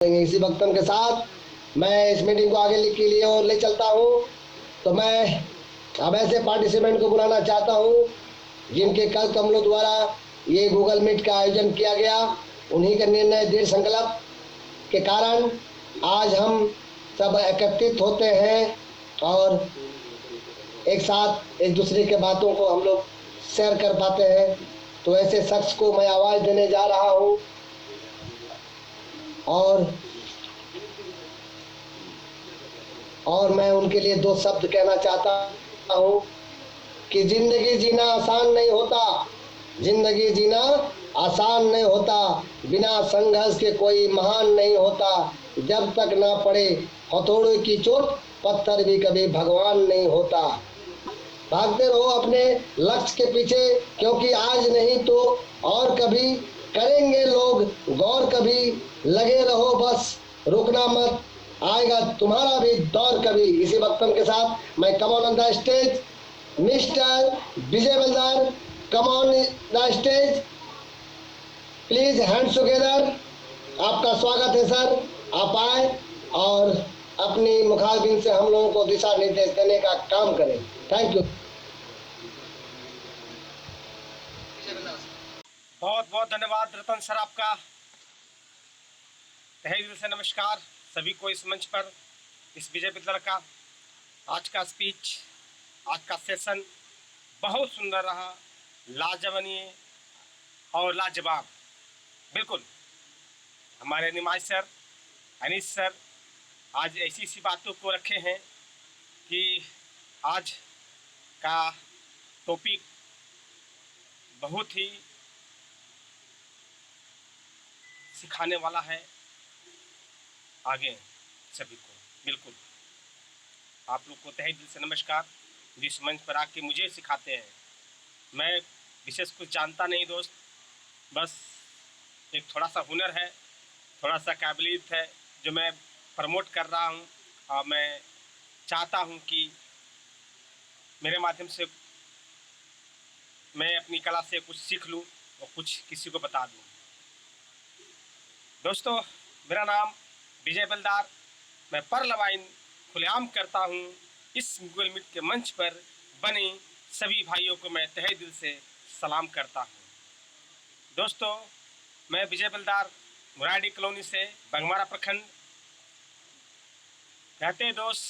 इसी वक्तव्य के साथ मैं इस मीटिंग को आगे के लिए और ले चलता हूँ। तो मैं अब ऐसे पार्टिसिपेंट को बुलाना चाहता हूँ जिनके कल कमलों द्वारा ये गूगल मीट का आयोजन किया गया। उन्हीं का निर्णय दृढ़ संकल्प के कारण आज हम सब एकत्रित होते हैं और एक साथ एक दूसरे के बातों को हम लोग शेयर कर पाते हैं। तो ऐसे शख्स को मैं आवाज़ देने जा रहा हूँ और मैं उनके लिए दो शब्द कहना चाहता हूँ कि जिंदगी जीना आसान नहीं होता। जिंदगी जीना आसान नहीं होता। बिना संघर्ष के कोई महान नहीं होता। जब तक ना पड़े हथौड़े की चोट पत्थर भी कभी भगवान नहीं होता। भागते रहो अपने लक्ष्य के पीछे, क्योंकि आज नहीं तो और कभी करेंगे लोग गौर कभी। लगे रहो बस, रुकना मत, आएगा तुम्हारा भी दौर कभी। इसी वक्तव्य के साथ मैं come on the stage mister Vijay Baldar, come on the stage, please hands together. आपका स्वागत है सर। आप आए और अपनी मुखारबिन से हम लोगों को दिशा निर्देश देने का काम करें। Thank you. बहुत बहुत धन्यवाद रतन सर आपका। तहे दिल से नमस्कार सभी को इस मंच पर, इस विजय बिल्डर का आज का स्पीच, आज का सेशन बहुत सुंदर रहा, लाजवानीय और लाजवाब। बिल्कुल हमारे निमाई सर, अनीस सर आज ऐसी सी बातों को रखे हैं कि आज का टॉपिक बहुत ही सिखाने वाला है आगे सभी को। बिल्कुल आप लोग को तहे दिल से नमस्कार जिस मंच पर आके मुझे सिखाते हैं। मैं विशेष कुछ जानता नहीं दोस्त, बस एक थोड़ा सा हुनर है, थोड़ा सा काबिलियत है जो मैं प्रमोट कर रहा हूँ। और मैं चाहता हूँ कि मेरे माध्यम से मैं अपनी कला से कुछ सीख लूँ और कुछ किसी को बता दूँ। दोस्तों मेरा नाम विजय बलदार, मैं पर लवाइन खुलेआम करता हूँ। इस गूगल मीट के मंच पर बने सभी भाइयों को मैं तहे दिल से सलाम करता हूँ। दोस्तों मैं विजय बलदार मुराडी कॉलोनी से बंगमारा प्रखंड। कहते दोस्त,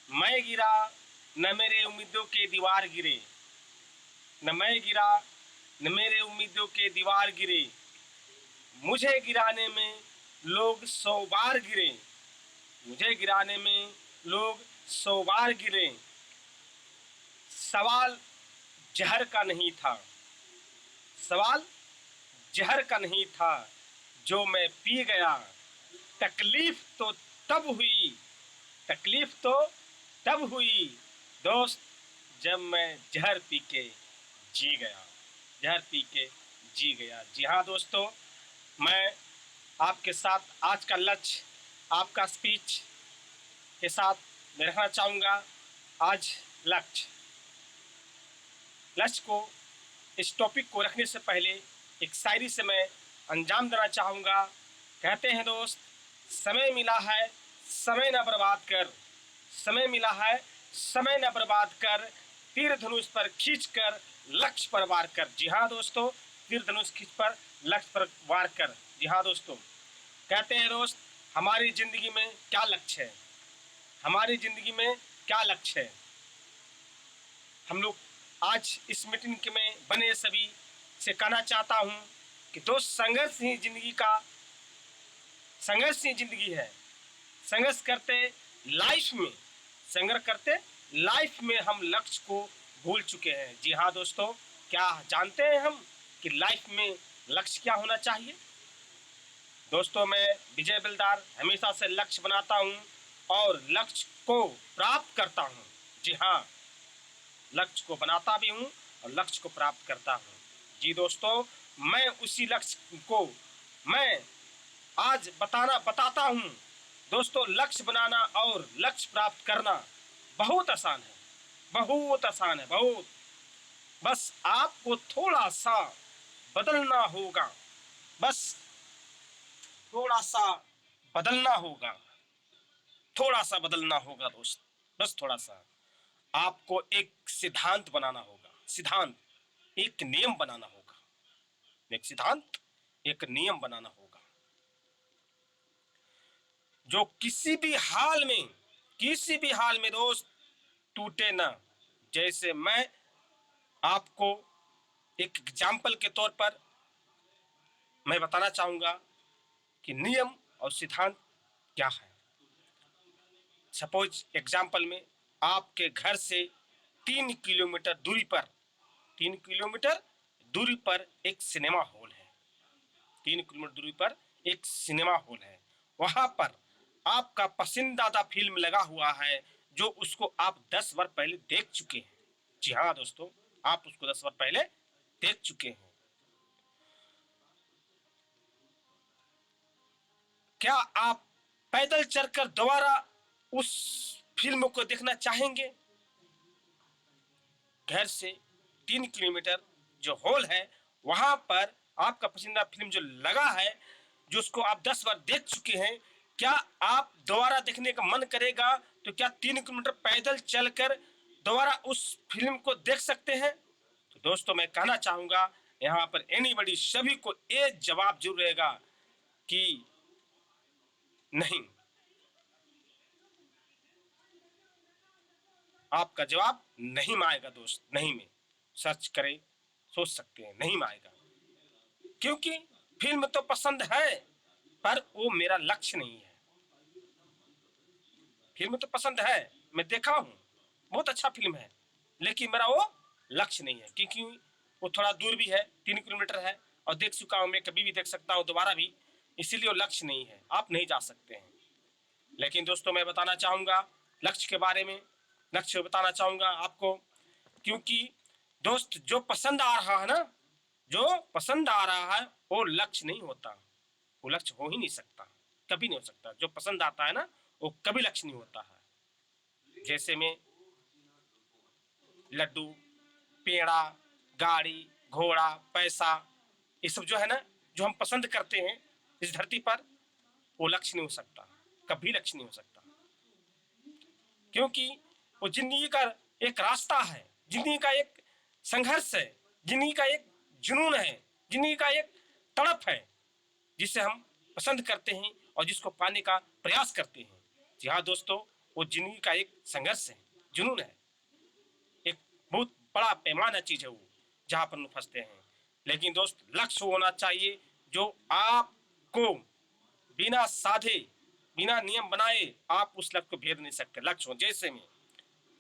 मैं गिरा न मेरे उम्मीदों के दीवार गिरे, न मैं गिरा न मेरे उम्मीदों के दीवार गिरे, मुझे गिराने में लोग 100 बार गिरे, मुझे गिराने में लोग 100 बार गिरे। सवाल जहर का नहीं था, सवाल जहर का नहीं था जो मैं पी गया। तकलीफ तो तब हुई, तकलीफ तो तब हुई दोस्त जब मैं जहर पी के जी गया, जहर पी के जी गया। जी हाँ दोस्तों, मैं आपके साथ आज का लक्ष्य, आपका स्पीच के साथ मैं रखना चाहूँगा। आज लक्ष्य को, इस टॉपिक को रखने से पहले एक शायरी से मैं अंजाम देना चाहूँगा। कहते हैं दोस्त, समय मिला है समय न बर्बाद कर, समय मिला है समय न बर्बाद कर, तीर धनुष पर खींच कर लक्ष्य पर वार कर। जी हाँ दोस्तों, तीर धनुष खींच पर लक्ष्य पर वार कर। जी हाँ दोस्तों, कहते हैं दोस्त, हमारी जिंदगी में क्या लक्ष्य है, हमारी जिंदगी में क्या लक्ष्य है। हम लोग आज इस मीटिंग में बने सभी से कहना चाहता हूं कि दोस्त, संघर्ष ही जिंदगी का, संघर्ष ही जिंदगी है। संघर्ष करते लाइफ में, संघर्ष करते लाइफ में हम लक्ष्य को भूल चुके हैं। जी हाँ दोस्तों, क्या जानते हैं हम कि लाइफ में लक्ष्य क्या होना चाहिए। दोस्तों मैं विजय बिल्दार हमेशा से लक्ष्य बनाता हूं और लक्ष्य को प्राप्त करता हूं। जी हाँ, लक्ष्य को बनाता भी हूं और लक्ष्य को प्राप्त करता हूं। जी दोस्तों, मैं उसी लक्ष्य को मैं आज बताता हूं। दोस्तों लक्ष्य बनाना और लक्ष्य प्राप्त करना बहुत आसान है, बहुत आसान है, बहुत। बस आपको थोड़ा सा बदलना होगा, बस थोड़ा सा बदलना होगा, थोड़ा सा बदलना होगा दोस्त, बस थोड़ा सा। आपको एक सिद्धांत बनाना होगा, सिद्धांत, एक नियम बनाना होगा, एक सिद्धांत, एक नियम बनाना होगा जो किसी भी हाल में, किसी भी हाल में दोस्त टूटे ना। जैसे मैं आपको एक एग्जाम्पल के तौर पर मैं बताना चाहूंगा कि नियम और सिद्धांत क्या है। सपोज एग्जाम्पल में आपके घर से 3 किलोमीटर दूरी पर, 3 किलोमीटर दूरी पर एक सिनेमा हॉल है, 3 किलोमीटर दूरी पर एक सिनेमा हॉल है। वहां पर आपका पसंदीदा फिल्म लगा हुआ है जो उसको आप 10 बार पहले देख चुके हैं। जी हाँ दोस्तों, आप उसको 10 बार पहले देख चुके हैं। क्या आप पैदल चलकर दोबारा उस फिल्म को देखना चाहेंगे? घर से 3 किलोमीटर जो हॉल है वहां पर आपका पसंदीदा फिल्म जो लगा है, जो उसको आप 10 बार देख चुके हैं, क्या आप दोबारा देखने का मन करेगा? तो क्या 3 किलोमीटर पैदल चलकर दोबारा उस फिल्म को देख सकते हैं? तो दोस्तों मैं कहना चाहूंगा यहाँ पर एनीबॉडी, सभी को एक जवाब जरूर रहेगा कि नहीं। आपका जवाब नहीं में आएगा दोस्त, नहीं में। सर्च करें, सोच सकते हैं, नहीं में आएगा। क्योंकि फिल्म तो पसंद है पर वो मेरा लक्ष्य नहीं है। फिल्म तो पसंद है, मैं देखा हूं, बहुत अच्छा फिल्म है, लेकिन मेरा वो लक्ष्य नहीं है, क्योंकि वो थोड़ा दूर भी है, 3 किलोमीटर है, और देख चुका हूं मैं, कभी भी देख सकता हूं दोबारा भी, इसीलिए वो लक्ष्य नहीं है, आप नहीं जा सकते हैं। लेकिन दोस्तों मैं बताना चाहूंगा लक्ष्य के बारे में, लक्ष्य बताना चाहूंगा आपको, क्योंकि दोस्त जो पसंद आ रहा है ना, जो पसंद आ रहा है वो लक्ष्य नहीं होता, वो लक्ष्य हो ही नहीं सकता, कभी नहीं हो सकता। जो पसंद आता है ना वो कभी लक्ष्य नहीं होता है। जैसे में लड्डू, पेड़ा, गाड़ी, घोड़ा, पैसा, ये सब जो है ना, जो हम पसंद करते हैं इस धरती पर, वो लक्ष्य नहीं हो सकता, कभी लक्ष्य नहीं हो सकता। क्योंकि वो जिंदगी का एक रास्ता है, जिंदगी का एक संघर्ष है, जिंदगी का एक जुनून है, जिंदगी का एक तड़प है, जिसे हम पसंद करते हैं और जिसको पाने का प्रयास करते हैं। जी हाँ दोस्तों, वो जिंदगी का एक संघर्ष है, जुनून है, एक बहुत बड़ा पैमाना चीज है वो, जहाँ पर हम फंसते हैं। लेकिन दोस्त लक्ष्य होना चाहिए जो आपको बिना साधे, बिना नियम बनाए आप उस लक्ष्य को भेद नहीं सकते। लक्ष्य हो,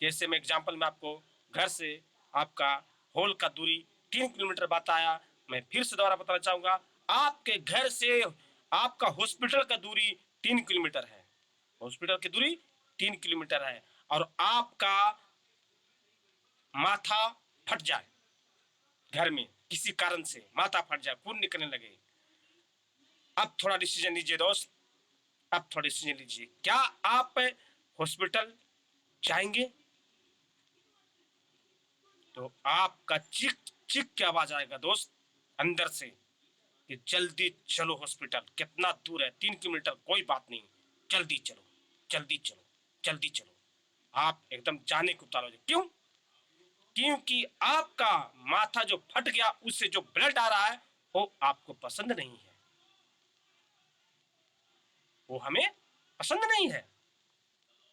जैसे मैं एग्जाम्पल में आपको घर से आपका हॉल का दूरी 3 किलोमीटर बताया, मैं फिर से दोबारा बताना चाहूंगा, आपके घर से आपका हॉस्पिटल का दूरी 3 किलोमीटर है, हॉस्पिटल की दूरी 3 किलोमीटर है, और आपका माथा फट जाए, घर में किसी कारण से माथा फट जाए, खून निकलने लगे, अब थोड़ा डिसीजन लीजिए दोस्त, अब थोड़ा डिसीजन लीजिए, क्या आप हॉस्पिटल जाएंगे? तो आपका चीख चीख के आवाज आएगा दोस्त अंदर से कि जल्दी चलो हॉस्पिटल, कितना दूर है, 3 किलोमीटर, कोई बात नहीं, जल्दी चलो, जल्दी चलो, जल्दी चलो। आप एकदम जाने को उतार हो जाए। क्यों? क्योंकि आपका माथा जो फट गया, उससे जो ब्लड आ रहा है वो आपको पसंद नहीं है, वो हमें पसंद नहीं है।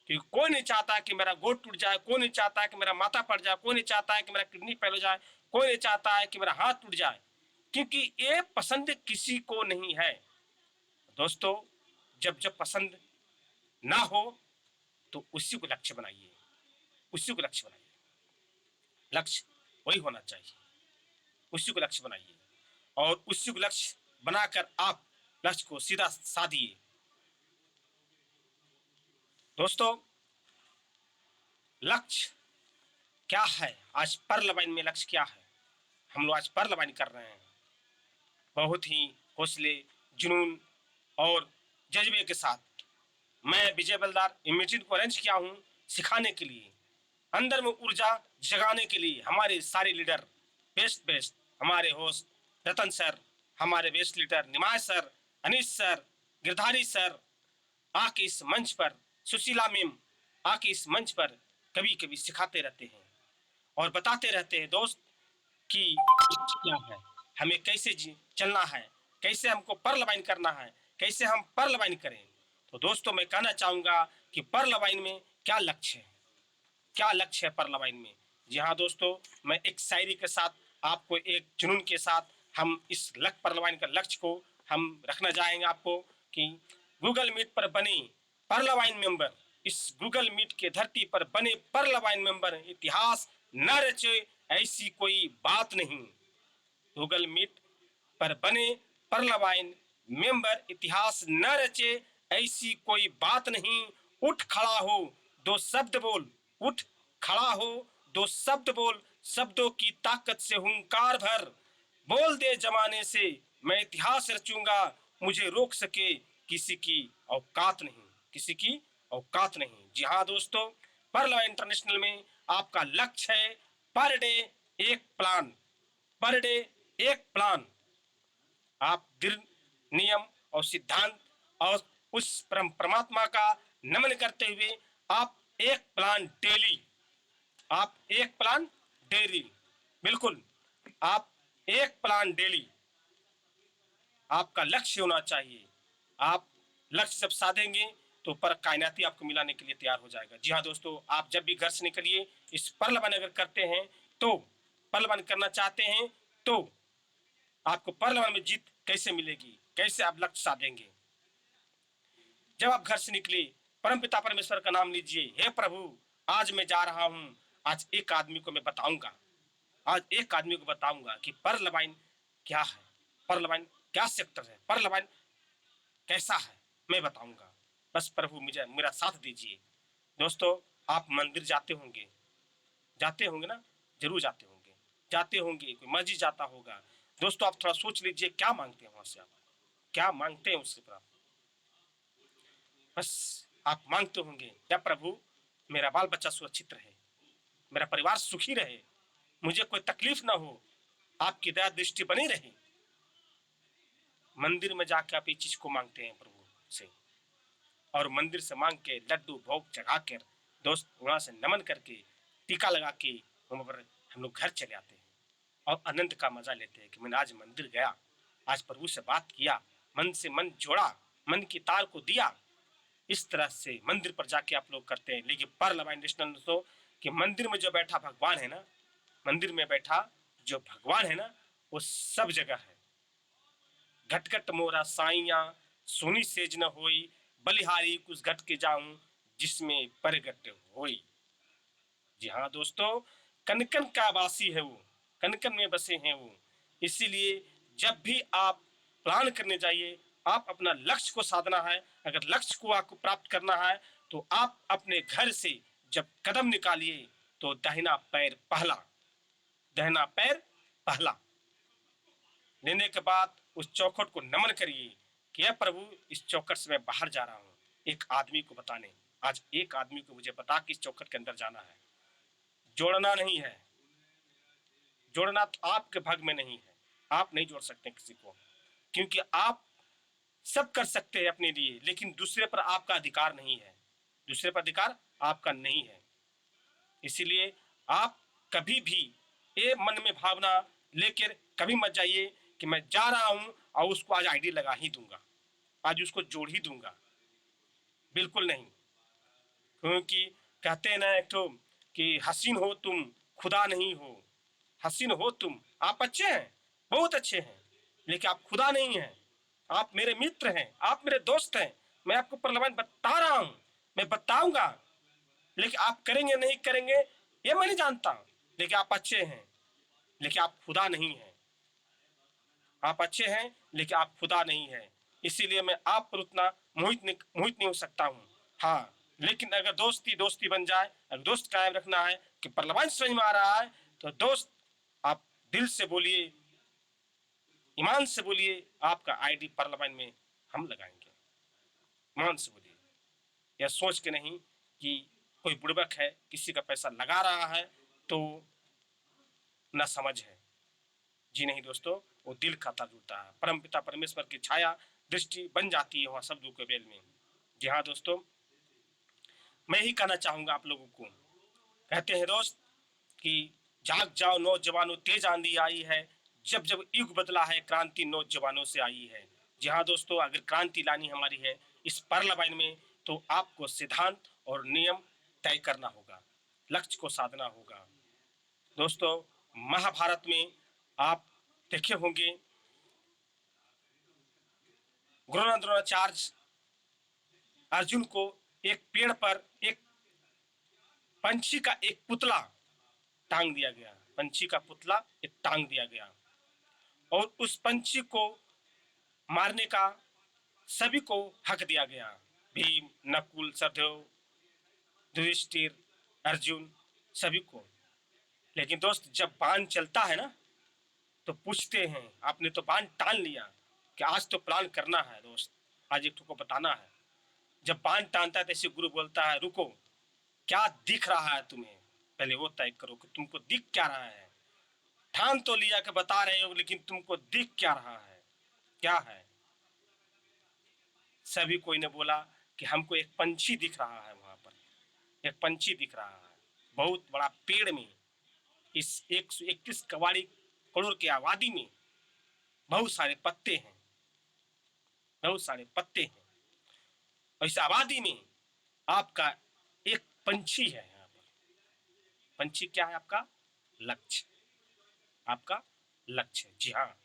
क्योंकि कोई नहीं चाहता कि मेरा गोड़ टूट जाए, कोई नहीं चाहता कि मेरा माथा फट जाए, कोई नहीं चाहता है कि मेरा किडनी फेल हो जाए, कोई नहीं चाहता है कि मेरा हाथ टूट जाए, क्योंकि ये पसंद किसी को नहीं है। दोस्तों जब जब पसंद ना हो तो उसी को लक्ष्य बनाइए, उसी को लक्ष्य बनाइए, लक्ष्य वही होना चाहिए, उसी को लक्ष्य बनाइए, और उसी को लक्ष्य बनाकर आप लक्ष्य को सीधा साधिए। दोस्तों लक्ष्य क्या है, आज परलबाइन में लक्ष्य क्या है, हम लोग आज परलबाइन कर रहे हैं, बहुत ही हौसले, जुनून और जज्बे के साथ। मैं विजय बलदार इमेजिन को अरेंज किया हूँ सिखाने के लिए, अंदर में ऊर्जा जगाने के लिए। हमारे सारे लीडर बेस्ट, हमारे होस्ट रतन सर, हमारे best leader Nimai sir, Anish sir, Girdhari sir आके इस मंच पर, सुशीला मैम आके इस मंच पर कभी कभी सिखाते रहते हैं और बताते रहते हैं दोस्त कि क्या है, हमें कैसे चलना है, कैसे हमको पर्ल वाइन करना है, कैसे हम पर्ल वाइन करें। तो दोस्तों मैं कहना चाहूंगा कि पर्ल वाइन में क्या लक्ष्य है, क्या लक्ष्य है पर्ल वाइन में। जी हाँ दोस्तों, मैं एक शायरी के साथ आपको एक जुनून के साथ हम इस पर्ल वाइन का लक्ष्य को हम रखना चाहेंगे आपको कि गूगल मीट पर बने पर्ल वाइन मेंबर, इस गूगल मीट के धरती पर बने पर्ल वाइन मेंबर, इतिहास न रचे ऐसी कोई बात नहीं। गूगल मीट पर बने पर्ल वाइन मेंबर, इतिहास न रचे ऐसी कोई बात नहीं। उठ खड़ा हो, दो शब्द बोल, उठ खड़ा हो, दो शब्द बोल, शब्दों की ताकत से हुंकार भर, बोल दे जमाने से मैं इतिहास रचूंगा, मुझे रोक सके किसी की औकात नहीं, किसी की औकात नहीं। जी हाँ दोस्तों, पर्ल इंटरनेशनल में आपका लक्ष्य है पर डे एक प्लान, पर डे एक प्लान। आप दृढ़ नियम और सिद्धांत और उस परमात्मा का नमन करते हुए आप एक प्लान डेली, आप एक प्लान डेली, बिल्कुल आप एक प्लान डेली, आपका लक्ष्य होना चाहिए। आप लक्ष्य जब साधेंगे तो पर कायनाती आपको मिलाने के लिए तैयार हो जाएगा। जी हाँ दोस्तों, आप जब भी घर से निकलिए इस पर्ल वन अगर करते हैं तो, पर्ल वन करना चाहते हैं तो आपको पर्ल वन में जीत कैसे मिलेगी, कैसे आप लक्ष्य साधेंगे। जब आप घर से निकले परमपिता परमेश्वर का नाम लीजिए, हे प्रभु आज मैं जा रहा हूं, आज एक आदमी को मैं बताऊंगा, आज एक आदमी को बताऊंगा कि पर्ल वाइन क्या है, पर्ल वाइन क्या सेक्टर है, पर्ल वाइन कैसा है, मैं बताऊंगा। बस प्रभु मुझे मेरा साथ दीजिए। दोस्तों आप मंदिर जाते होंगे ना, जरूर जाते होंगे, जाते होंगे, कोई मस्जिद जाता होगा। दोस्तों आप थोड़ा सोच लीजिए क्या मांगते हैं वहां से, आप क्या मांगते हैं उससे पर। बस आप मांगते होंगे या प्रभु मेरा बाल बच्चा सुरक्षित रहे, मेरा परिवार सुखी रहे, मुझे कोई तकलीफ ना हो, आपकी दया दृष्टि बनी रहे। मंदिर में जाकर आप इस चीज को मांगते हैं प्रभु से, और मंदिर से मांग के लड्डू भोग चढ़ा कर दोस्त वहां से नमन करके टीका लगा के हम लोग घर चले आते हैं और आनंद का मजा लेते हैं कि मैंने आज मंदिर गया, आज प्रभु से बात किया, मन से मन जोड़ा, मन की तार को दिया। इस तरह से मंदिर पर जाके आप लोग करते हैं। लेकिन पर्ल वाइन नेशनल तो कि मंदिर में जो बैठा भगवान है ना, मंदिर में बैठा जो भगवान है ना, वो सब जगह है। घटघट मोरा साइया सोनी सेज न होई, बलिहारी कुछ घट के जाऊं जिसमें परगट होई। जी हाँ दोस्तों, कनकन का वासी है वो, कनकन में बसे हैं वो। इसीलिए जब भी आप प्लान करने जाइए, आप अपना लक्ष्य को साधना है, अगर लक्ष्य को आपको प्राप्त करना है तो आप अपने घर से जब कदम निकालिए तो दाहिना पैर पहला, दाहिना पैर पहला लेने के बाद उस चौखट को नमन करिए कि प्रभु इस चौखट से मैं बाहर जा रहा हूँ एक आदमी को बताने, आज एक आदमी को मुझे बता कि इस चौखट के अंदर जाना है। जोड़ना नहीं है, जोड़ना तो आपके भाग में नहीं है, आप नहीं जोड़ सकते किसी को, क्योंकि आप सब कर सकते हैं अपने लिए, लेकिन दूसरे पर आपका अधिकार नहीं है, दूसरे पर अधिकार आपका नहीं है। इसीलिए आप कभी भी ये मन में भावना लेकर कभी मत जाइए कि मैं जा रहा हूं और उसको आज आईडी लगा ही दूंगा, आज उसको जोड़ ही दूंगा, बिल्कुल नहीं। क्योंकि कहते हैं ना एक तो कि हसीन हो तुम खुदा नहीं हो, हसीन हो तुम, आप अच्छे हैं, बहुत अच्छे हैं, लेकिन आप खुदा नहीं हैं। आप मेरे मित्र हैं, आप मेरे दोस्त हैं, मैं आपको प्रलोभन बता रहा हूं, मैं बताऊंगा, लेकिन आप करेंगे नहीं करेंगे ये मैं नहीं जानता, लेकिन आप अच्छे हैं, लेकिन आप खुदा नहीं हैं। आप अच्छे हैं लेकिन आप खुदा नहीं है। इसीलिए मैं आप पर उतना मोहित नहीं हो सकता हूँ। हाँ, लेकिन अगर दोस्ती दोस्ती बन जाए, अगर दोस्त कायम रखना है कि प्रलोभन समझ में आ रहा है तो दोस्त आप दिल से बोलिए, ईमान से बोलिए, आपका आईडी प्रलोभन में हम लगाएंगे, ईमान से बोलिए, यह सोच के नहीं कि कोई बुड़बक है किसी का पैसा लगा रहा है तो न समझ है। जी नहीं दोस्तों, वो दिल का तार जुड़ता है। परमपिता परमेश्वर की छाया दृष्टि बन जाती है वहाँ शब्दों के बेल में। जी हाँ दोस्तों, मैं ही कहना चाहूँगा आप लोगों को, कहते हैं दोस्त कि जाग जाओ नौजवानों, तेज आंधी आई है, जब जब युग बदला है क्रांति नौजवानों से आई है। जी हाँ दोस्तों, अगर क्रांति लानी हमारी है इस पार्लियामेंट में, तो आपको सिद्धांत और नियम तय करना होगा, लक्ष्य को साधना होगा। दोस्तों, महाभारत में आप देखे होंगे, द्रोणाचार्य अर्जुन को एक पेड़ पर एक पंछी का एक पुतला टांग दिया गया, पंछी का पुतला एक टांग दिया गया, और उस पंछी को मारने का सभी को हक दिया गया, भीम, नकुल, सहदेव, युधिष्ठिर, अर्जुन, सभी को। लेकिन दोस्त, जब बाण चलता है ना, तो पूछते हैं आपने तो बाण टान लिया, कि आज तो प्लान करना है दोस्त, आज एक को बताना है। जब बाण टानता है तैसे गुरु बोलता है रुको, क्या दिख रहा है तुम्हें, पहले वो तय करो कि तुमको दिख क्या रहा है। ठान तो लिया कि बता रहे हो, लेकिन तुमको दिख क्या रहा है, क्या है। सभी कोई ने बोला कि हमको एक पंछी दिख रहा है, वहां पर एक पंछी दिख रहा है, बहुत बड़ा पेड़ में, इस 121 करोड़ की आबादी में बहुत सारे पत्ते हैं, बहुत सारे पत्ते हैं, और इस आबादी में आपका एक पंछी है। यहाँ पर पंछी क्या है? आपका लक्ष्य, आपका लक्ष्य है। जी हाँ,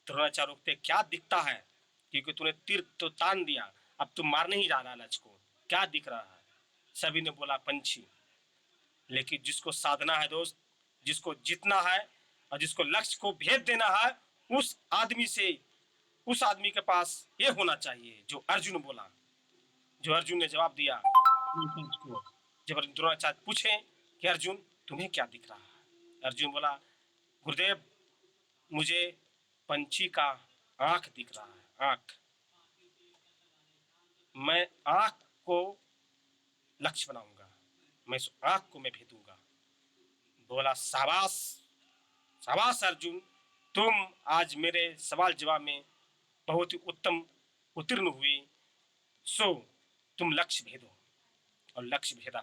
द्रोणाचार्य रोकते क्या दिखता है, क्योंकि तूने तीर तो तान दिया, अब तुम मारने ही जा रहा है लक्ष्य को, क्या दिख रहा है? सभी ने बोला पंछी। लेकिन जिसको साधना है दोस्त, जिसको जीतना है और जिसको लक्ष्य को भेद देना है, उस आदमी के पास ये होना चाहिए जो अर्जुन बोला, जो अर्जुन ने जवाब दिया। जब द्रोणाचार्य पूछे कि अर्जुन तुम्हें क्या दिख रहा है, अर्जुन बोला गुरुदेव मुझे पंछी का आंख दिख रहा है, आंख, मैं आंख को लक्ष्य बनाऊंगा, मैं इस आंख को मैं भेदूंगा। बोला शाबाश, शाबाश अर्जुन, तुम आज मेरे सवाल जवाब में बहुत ही उत्तम उत्तीर्ण हुए, सो तुम लक्ष्य भेदो। और लक्ष्य भेदा,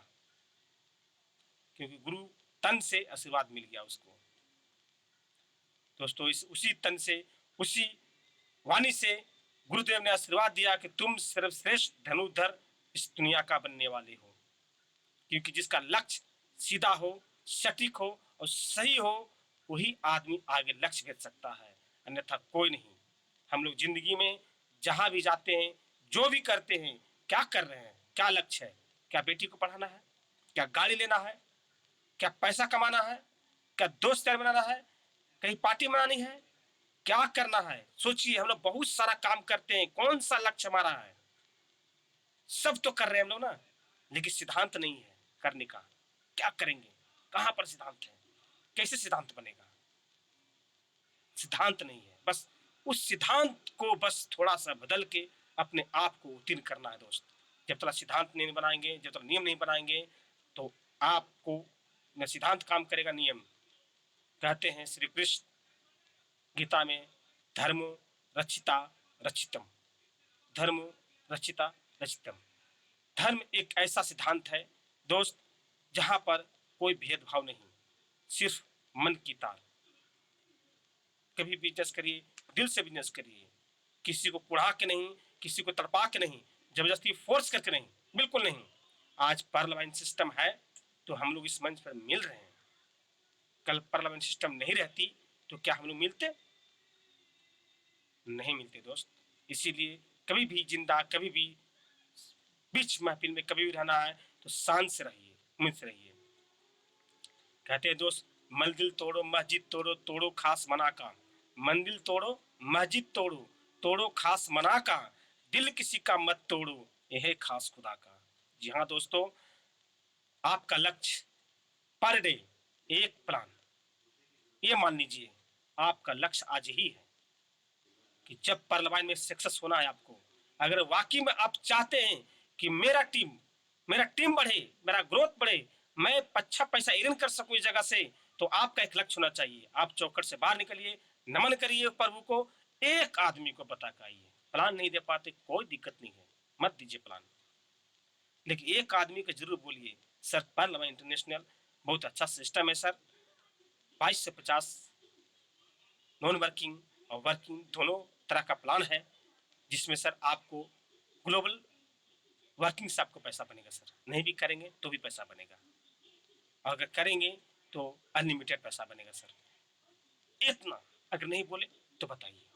क्योंकि गुरु तन से आशीर्वाद मिल गया उसको। दोस्तों, इस उसी तन से, उसी वाणी से गुरुदेव ने आशीर्वाद दिया कि तुम सर्वश्रेष्ठ धनुर्धर इस दुनिया का बनने वाले हो, क्योंकि जिसका लक्ष्य सीधा हो, सटीक हो और सही हो, वही आदमी आगे लक्ष्य भेज सकता है, अन्यथा कोई नहीं। हम लोग जिंदगी में जहां भी जाते हैं, जो भी करते हैं, क्या कर रहे हैं, क्या लक्ष्य है? क्या बेटी को पढ़ाना है? क्या गाड़ी लेना है? क्या पैसा कमाना है? क्या दोस्त यार बनाना है? कहीं पार्टी मनानी है? क्या करना है? सोचिए, हम लोग बहुत सारा काम करते हैं, कौन सा लक्ष्य हमारा है? सब तो कर रहे हैं हम लोग ना, लेकिन सिद्धांत नहीं है करने का। क्या करेंगे? कहां पर सिद्धांत है? कैसे सिद्धांत बनेगा? सिद्धांत नहीं है, बस उस सिद्धांत को बस थोड़ा सा बदल के अपने आप को उत्तीर्ण करना है दोस्त। जब तक सिद्धांत नहीं बनाएंगे, जब तक नियम नहीं बनाएंगे, तो आपको न सिद्धांत काम करेगा, नियम। कहते हैं श्री कृष्ण गीता में, धर्म रक्षिता रक्षितम, धर्म रक्षिता रक्षितम। धर्म एक ऐसा सिद्धांत है दोस्त जहां पर कोई भेदभाव नहीं, सिर्फ मन की तार। कभी बिजनेस करिए, दिल से बिजनेस करिए, किसी को कुढ़ा के नहीं, किसी को तड़पा के नहीं, जबरदस्ती फोर्स करके नहीं, बिल्कुल नहीं। आज पार्लियामेंट सिस्टम है तो हम लोग इस मंच पर मिल रहे हैं, कल पार्लियामेंट सिस्टम नहीं रहती तो क्या हम लोग मिलते? नहीं मिलते दोस्त। इसीलिए कभी भी जिंदा, कभी भी बीच महफिल में कभी भी रहना है तो शांत से रहिए, उम्मीद से रहिए। कहते हैं दोस्त, मंदिर तोड़ो मस्जिद तोड़ो, तोड़ो खास मना का, मंदिर तोड़ो मस्जिद तोड़ो, तोड़ो खास मना का, दिल किसी का मत तोड़ो, यह खास खुदा का। जी हाँ दोस्तों, आपका लक्ष्य पर डे एक प्लान, ये मान लीजिए आपका लक्ष्य आज ही है कि जब पार्लियामेंट में सक्सेस होना है आपको, अगर वाकई में आप चाहते हैं कि मेरा टीम बढ़े, मेरा ग्रोथ बढ़े, मैं अच्छा पैसा अर्न कर सकूं इस जगह से, तो आपका एक लक्ष्य होना चाहिए। आप चौखट से बाहर निकलिए, नमन करिए प्रभु को, एक आदमी को बता के आइए। प्लान नहीं दे पाते कोई दिक्कत नहीं है, मत दीजिए प्लान, लेकिन एक आदमी को जरूर बोलिए सर पर्ल इंटरनेशनल बहुत अच्छा सिस्टम है सर, 22 से 50 नॉन वर्किंग और वर्किंग दोनों तरह का प्लान है, जिसमें सर आपको ग्लोबल वर्किंग से आपको पैसा बनेगा सर, नहीं भी करेंगे तो भी पैसा बनेगा, और अगर करेंगे तो अनलिमिटेड पैसा बनेगा सर। इतना अगर नहीं बोले तो बताइए,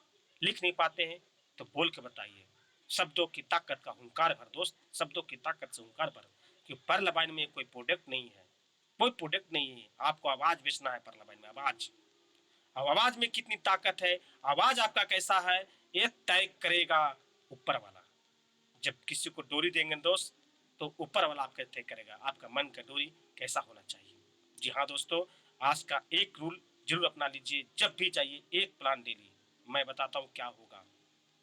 लिख नहीं पाते हैं तो बोल के बताइए। शब्दों की ताकत का हुंकार भर दोस्त, शब्दों की ताकत से हुंकार भर, कि परलबाइन में कोई प्रोडक्ट नहीं है, कोई प्रोडक्ट नहीं है, आपको आवाज बेचना है परलबाइन में, आवाज। अब आवाज में कितनी ताकत है, आवाज आपका कैसा है, ये तय करेगा ऊपर वाला। जब किसी को डोरी देंगे दोस्त तो ऊपर वाला आपका तय करेगा आपका मन का डोरी कैसा होना चाहिए। जी हाँ दोस्तों, आज का एक रूल जरूर अपना लीजिए, जब भी चाहिए एक प्लान डेली। मैं बताता हूँ क्या होगा,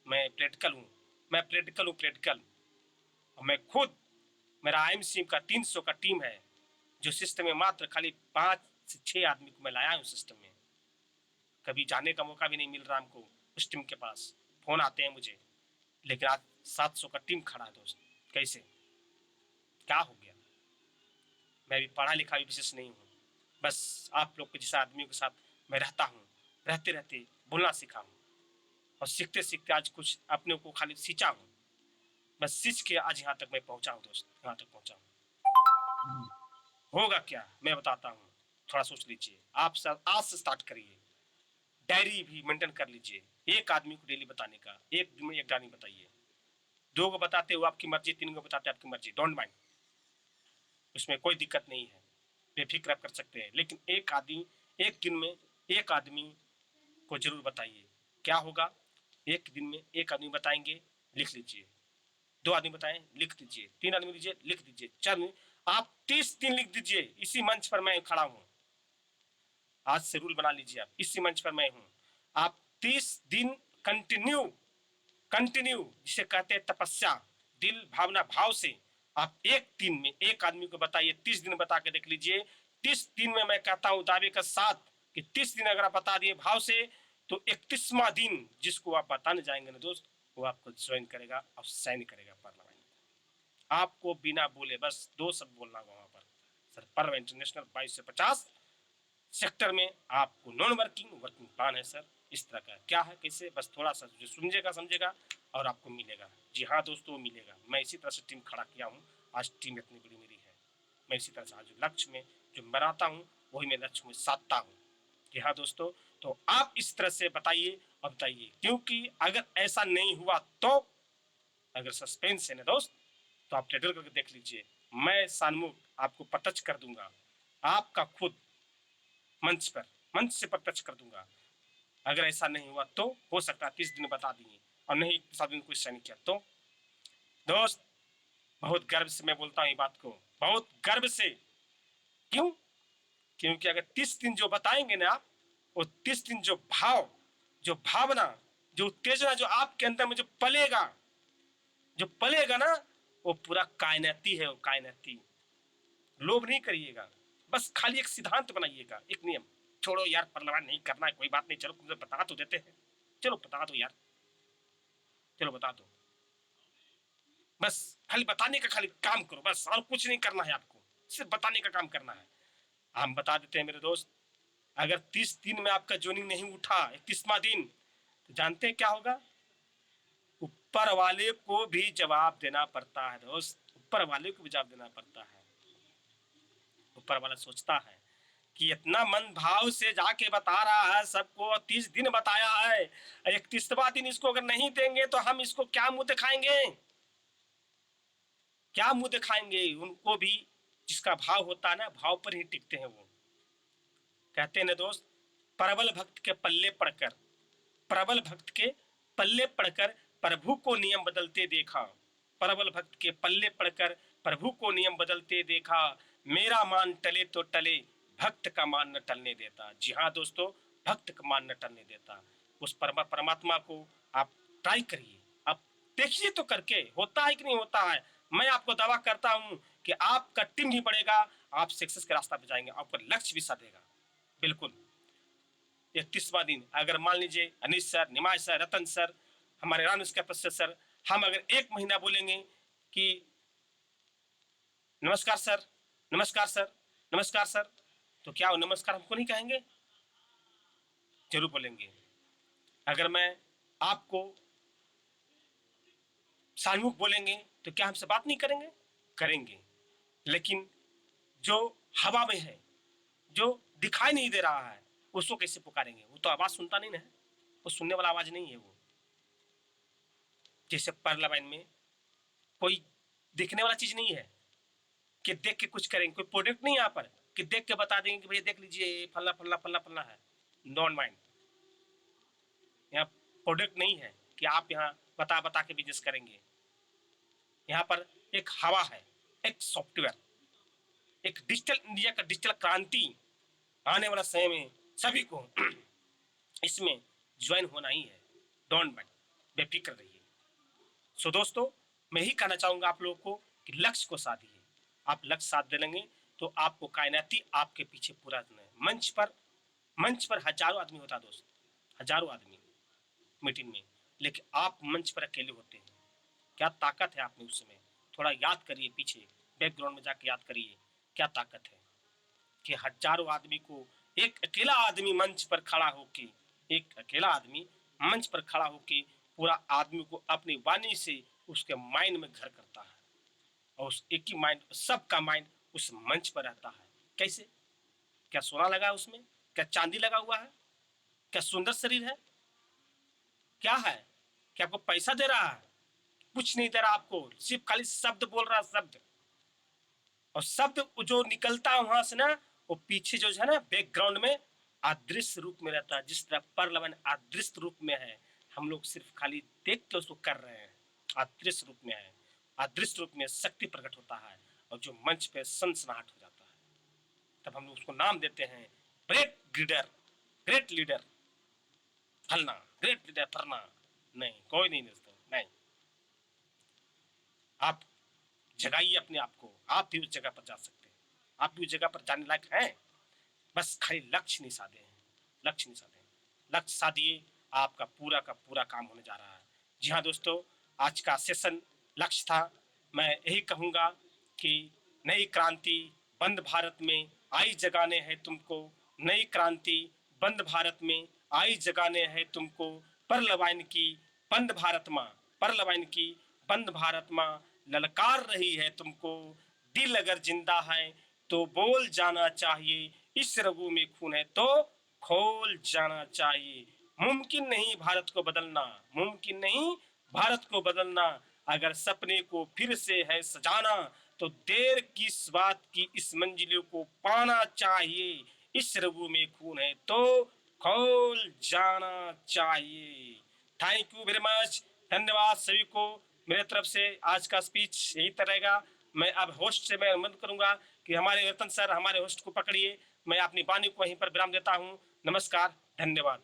मैं प्रैक्टिकल हूँ, प्रैक्टिकल। और मैं खुद, मेरा IMC का 300 का टीम है, जो सिस्टम में मात्र खाली 5 से 6 आदमी को मैं लाया हूँ सिस्टम में। कभी जाने का मौका भी नहीं मिल रहा हमको उस टीम के पास, फोन आते हैं मुझे, लेकिन आज 700 का टीम खड़ा है दोस्त। कैसे, क्या हो गया? मैं भी पढ़ा लिखा भी विशेष नहीं हूँ, बस आप लोग के जैसे आदमियों के साथ मैं रहता हूँ, रहते रहते बोलना सीखा हूँ, और सीखते सीखते आज कुछ अपने को खाली सींचा हूँ, बस सींच के आज यहाँ तक मैं पहुँचा हूँ दोस्त, यहाँ तक पहुँचा हूँ। होगा क्या मैं बताता हूँ, थोड़ा सोच लीजिए। आप सब आज से स्टार्ट करिए, डायरी भी मेंटेन कर लीजिए, एक आदमी को डेली बताने का, एक दिन में एक डायरी बताइए। 2 को बताते हो आपकी मर्जी, 3 को बताते आपकी मर्जी, डोंट माइंड, उसमें कोई दिक्कत नहीं है, बेफिक्र आप कर सकते हैं। लेकिन एक आदमी, एक दिन में एक आदमी को जरूर बताइए। क्या होगा, एक दिन में एक आदमी बताएंगे, लिख लीजिए। 2 आदमी बताएं, लिख दीजिए। 3 आदमी दीजिए, लिख दीजिए। 4 आदमी, आप 30 दिन लिख दीजिए। इसी मंच पर मैं खड़ा हूँ, आज से रूल बना लीजिए आप, इसी मंच पर मैं हूँ। आप 30 दिन कंटिन्यू, जिसे कहते हैं तपस्या, दिल भावना भाव से आप एक दिन में एक आदमी को बताइए। 30 दिन बता के देख लीजिए। 30 दिन में मैं कहता हूँ दावे के साथ कि 30 दिन अगर आप बता दिए भाव से, तो 31वां दिन जिसको आप बताने जाएंगे ना दोस्त, वो आपको ज्वाइन करेगा और साइन करेगा पार्लियामेंट। आपको बिना बोले बस 2 शब्द बोलना होगा वहां पर, सर पर्व इंटरनेशनल 22 से 50 सेक्टर में आपको नॉन वर्किंग वर्किंग प्लान है सर, इस तरह का क्या है कैसे, बस थोड़ा सा जो समझेगा समझेगा और आपको मिलेगा। जी हाँ दोस्तों, मिलेगा। मैं इसी तरह से टीम खड़ा किया हूँ, आज टीम इतनी बड़ी मेरी है। मैं इसी तरह से आज लक्ष्य में जो बनाता हूँ वही मैं लक्ष्य में साधता हूँ। जी हाँ दोस्तों, तो आप इस तरह से बताइए और बताइए, क्योंकि अगर ऐसा नहीं हुआ तो, अगर सस्पेंस है ना दोस्त, तो आप ट्रेडर करके देख लीजिए, मैं सानमुख आपको प्रत्यक्ष कर दूंगा, आपका खुद मंच पर, मंच से प्रत्यक्ष कर दूंगा। अगर ऐसा नहीं हुआ तो हो सकता है 30 दिन बता दिए और नहीं 7 दिन कोई साइन किया तो। दोस्त, बहुत गर्व से मैं बोलता हूँ ये बात को, बहुत गर्व से। क्यों? क्योंकि अगर 30 दिन जो बताएंगे ना आप, वो 30 दिन जो भाव, जो भावना, जो उत्तेजना जो आपके अंदर में जो पलेगा ना, वो पूरा कायनाती है, वो कायनाती। लोभ नहीं करिएगा, बस खाली एक सिद्धांत बनाइएगा, एक नियम। छोड़ो यार परलवान नहीं करना है, कोई बात नहीं, चलो तुमसे बता तो देते हैं, चलो बता दो यार, चलो बता दो। बस खाली बताने का खाली काम करो, बस और कुछ नहीं करना है आपको, सिर्फ बताने का काम करना है। हम बता देते हैं मेरे दोस्त, अगर 30 दिन में आपका ज्वाइनिंग नहीं उठा, 31वां दिन, तो जानते हैं क्या होगा? ऊपर वाले को भी जवाब देना पड़ता है दोस्त, ऊपर वाले को भी जवाब देना पड़ता है। ऊपर वाला सोचता है कि इतना मन भाव से जाके बता रहा है सबको, 30 दिन बताया है, 31वां दिन इसको अगर नहीं देंगे तो हम इसको क्या मुंह दिखाएंगे, क्या मुंह दिखाएंगे? उनको भी जिसका भाव होता है ना, भाव पर ही टिकते हैं वो। कहते हैं ना दोस्त, प्रबल भक्त के पल्ले पड़कर, प्रबल भक्त के पल्ले पड़कर प्रभु को नियम बदलते देखा, प्रबल भक्त के पल्ले पड़कर प्रभु को नियम बदलते देखा, मेरा मान टले तो टले, भक्त का मान न टलने देता। जी हाँ दोस्तों, भक्त का मान न टलने देता। उस परमात्मा को आप ट्राई करिए, आप देखिए तो करके होता है कि नहीं होता है। मैं आपको दावा करता हूं कि आपका टीम भी बढ़ेगा, आप सक्सेस के रास्ता पे जाएंगे, आपका लक्ष्य भी साधेगा। बिल्कुल। 31वां दिन अगर मान लीजिए अनिश सर, निमाज सर, रतन सर, हमारे रानुस के प्रोफेसर, हम अगर 1 महीना बोलेंगे कि नमस्कार सर, नमस्कार सर, नमस्कार सर, तो क्या वो नमस्कार हमको नहीं कहेंगे? जरूर बोलेंगे। अगर मैं आपको सामूहिक बोलेंगे तो क्या हमसे बात नहीं करेंगे? करेंगे। लेकिन जो हवा में है, जो दिखाई नहीं दे रहा है, उसको कैसे पुकारेंगे? वो तो आवाज सुनता नहीं ना है, वो सुनने वाला आवाज नहीं है वो। जैसे पार्लियामेंट में कोई देखने वाला चीज नहीं है कि देख के कुछ करेंगे, कोई प्रोडक्ट नहीं यहाँ पर कि देख के बता देंगे कि भैया देख लीजिए फल्ला फल्ला फल्ला फल्ला है। डोंट माइंड, यहाँ प्रोडक्ट नहीं है कि आप यहाँ बता बता के बिजनेस करेंगे। यहाँ पर एक हवा है, एक सॉफ्टवेयर, एक डिजिटल इंडिया का डिजिटल क्रांति आने वाला समय में सभी को इसमें ज्वाइन होना ही है। डोंट माइंड, बेफिक्र रहिए। सो दोस्तों, मैं ही कहना चाहूंगा आप लोगों को कि लक्ष्य को साधिए। आप लक्ष्य साध दे लेंगे तो आपको कायनाती आपके पीछे पूरा मंच पर हजारों आदमी होता है दोस्त, हजारों आदमी मीटिंग में, लेकिन आप मंच पर अकेले होते हैं। क्या ताकत है आप में उस समय? थोड़ा याद करिए, पीछे बैकग्राउंड में जाके याद करिए क्या ताकत है कि हजारों आदमी को एक अकेला आदमी मंच पर खड़ा होके, एक अकेला आदमी मंच पर खड़ा होके पूरा आदमी को अपनी वाणी से उसके माइंड में घर करता है, और उस एक ही माइंड, सबका माइंड उस मंच पर रहता है। कैसे? क्या सोना लगा है उसमें? क्या चांदी लगा हुआ है? क्या सुंदर शरीर है? क्या है? क्या आपको पैसा दे रहा है? कुछ नहीं दे रहा आपको, सिर्फ खाली शब्द बोल रहा है, शब्द। और शब्द जो निकलता है वहां से ना, वो पीछे जो है ना बैकग्राउंड में अदृश्य रूप में रहता है। जिस तरह पार्लियामेंट अदृश्य रूप में है, हम लोग सिर्फ खाली देख के उसको कर रहे हैं। अदृश्य रूप में है, अदृश्य रूप में शक्ति प्रकट होता है, और जो मंच पे सनसनाहट हो जाता है, तब हम लोग उसको नाम देते हैं ग्रेट लीडर, ग्रेट लीडर फलना, ग्रेट लीडर फरना। नहीं, कोई नहीं दोस्तों, नहीं। आप जगाइए अपने आप को, आप भी उस जगह पर जा सकते हैं, आप भी उस जगह पर जाने लायक हैं। बस खाली लक्ष्य नहीं साधे हैं, लक्ष्य नहीं साधे, लक्ष्य साधिए, आपका पूरा का पूरा काम होने जा रहा है। जी हाँ दोस्तों, आज का सेशन लक्ष्य था। मैं यही कहूँगा कि नई क्रांति बंद भारत में आई जगाने हैं तुमको, नई क्रांति बंद भारत में आई जगाने हैं तुमको, पर्लवाइन की बंद भारत माँ, पर्लवाइन की बंद भारत माँ ललकार रही है तुमको। दिल अगर जिंदा है तो बोल जाना चाहिए, इस रगों में खून है तो खोल जाना चाहिए। मुमकिन नहीं भारत को बदलना, मुमकिन नहीं भारत को बदलना, अगर सपने को फिर से है सजाना तो देर किस बात की, इस मंजिलों को पाना चाहिए। इस रगों में खून है तो खोल जाना चाहिए। थैंक यू वेरी मच, धन्यवाद सभी को। मेरे तरफ से आज का स्पीच यही रहेगा। मैं अब होस्ट से मैं अनुरोध करूंगा कि हमारे रतन सर हमारे होस्ट को पकड़िए। मैं अपनी वाणी को वहीं पर विराम देता हूँ। नमस्कार, धन्यवाद।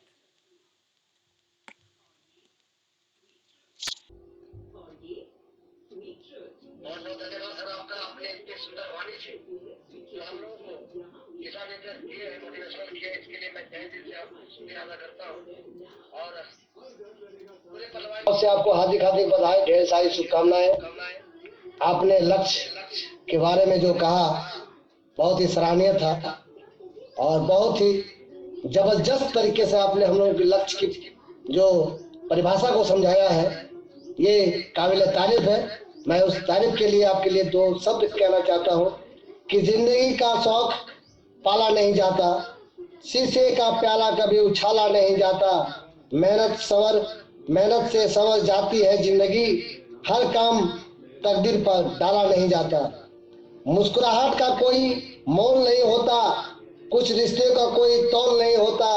बहुत बहुत धन्यवाद सर आपका, आपने इतनी सुंदर वाणी से हम लोगों को दिशा निर्देश दिए, मोटिवेशन किए, इसके लिए मैं तहे दिल से आपको शुक्रिया अदा करता हूँ। और पूरे परिवार से आपको हार्दिक हार्दिक बधाई, ढेर सारी शुभकामनाएं। आपने लक्ष्य के बारे में जो कहा बहुत ही सराहनीय था, और बहुत ही जबरदस्त तरीके से आपने हम लोगों के लक्ष्य की जो परिभाषा को समझाया है, ये काबिल तारीफ है। मैं उस तारीफ के लिए आपके लिए 2 शब्द कहना चाहता हूँ कि जिंदगी का शौक पाला नहीं जाता, शीशे का प्याला कभी उछाला नहीं जाता, मेहनत से संवर जाती है जिंदगी, हर काम तकदीर पर डाला नहीं जाता। मुस्कुराहट का कोई मोल नहीं होता, कुछ रिश्ते का कोई तौल नहीं होता,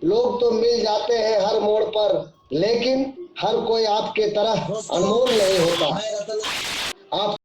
लोग तो मिल जाते हैं हर मोड़ पर, लेकिन हर कोई आपके तरह अनमोल नहीं होता। आप